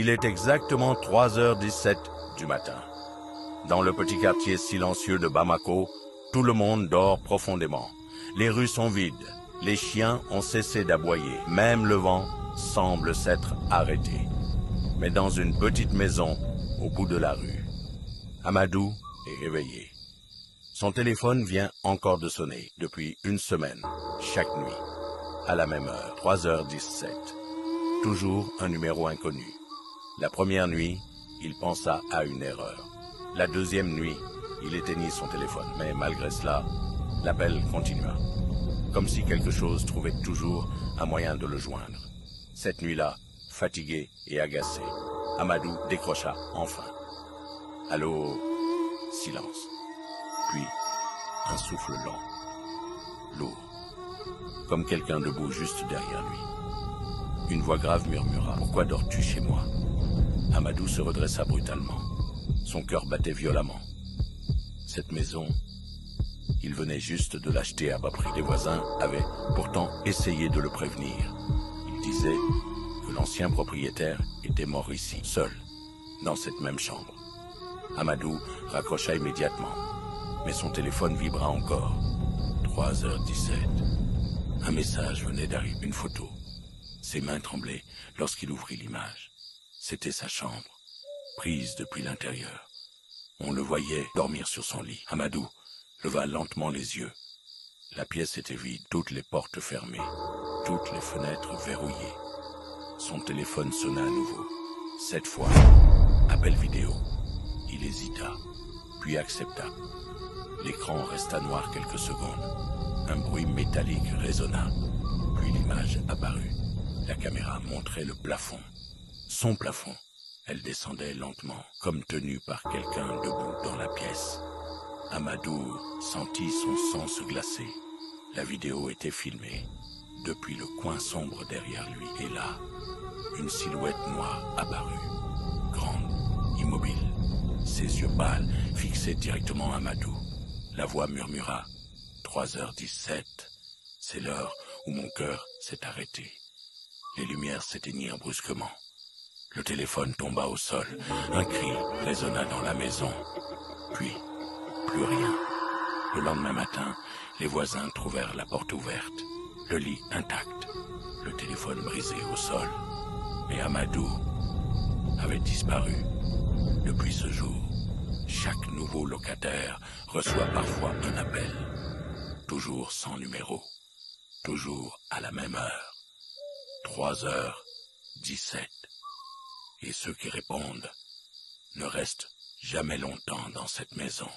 Il est exactement 3h17 du matin. Dans le petit quartier silencieux de Bamako, tout le monde dort profondément. Les rues sont vides, les chiens ont cessé d'aboyer, même le vent semble s'être arrêté. Mais dans une petite maison, au bout de la rue, Amadou est réveillé. Son téléphone vient encore de sonner depuis une semaine, chaque nuit, à la même heure, 3h17. Toujours un numéro inconnu. La première nuit, il pensa à une erreur. La deuxième nuit, il éteignit son téléphone, mais malgré cela, l'appel continua. Comme si quelque chose trouvait toujours un moyen de le joindre. Cette nuit-là, fatigué et agacé, Amadou décrocha enfin. Allô, silence. Puis, un souffle lent, lourd, comme quelqu'un debout juste derrière lui. Une voix grave murmura « Pourquoi dors-tu chez moi ?» Amadou se redressa brutalement. Son cœur battait violemment. Cette maison, il venait juste de l'acheter à bas prix. Les voisins avaient pourtant essayé de le prévenir. Ils disaient que l'ancien propriétaire était mort ici, seul, dans cette même chambre. Amadou raccrocha immédiatement, mais son téléphone vibra encore. 3h17. Un message venait d'arriver, une photo. Ses mains tremblaient lorsqu'il ouvrit l'image. C'était sa chambre, prise depuis l'intérieur. On le voyait dormir sur son lit. Amadou leva lentement les yeux. La pièce était vide, toutes les portes fermées, toutes les fenêtres verrouillées. Son téléphone sonna à nouveau. Cette fois, appel vidéo. Il hésita, puis accepta. L'écran resta noir quelques secondes. Un bruit métallique résonna, puis l'image apparut. La caméra montrait le plafond. Son plafond. Elle descendait lentement, comme tenue par quelqu'un debout dans la pièce. Amadou sentit son sang se glacer. La vidéo était filmée depuis le coin sombre derrière lui. Et là, une silhouette noire apparut, grande, immobile, ses yeux pâles fixés directement Amadou. La voix murmura « 3h17, c'est l'heure où mon cœur s'est arrêté. » Les lumières s'éteignirent brusquement. Le téléphone tomba au sol. Un cri résonna dans la maison. Puis, plus rien. Le lendemain matin, les voisins trouvèrent la porte ouverte, le lit intact, le téléphone brisé au sol. Mais Amadou avait disparu. Depuis ce jour, chaque nouveau locataire reçoit parfois un appel. Toujours sans numéro. Toujours à la même heure. 3h17. Et ceux qui répondent ne restent jamais longtemps dans cette maison.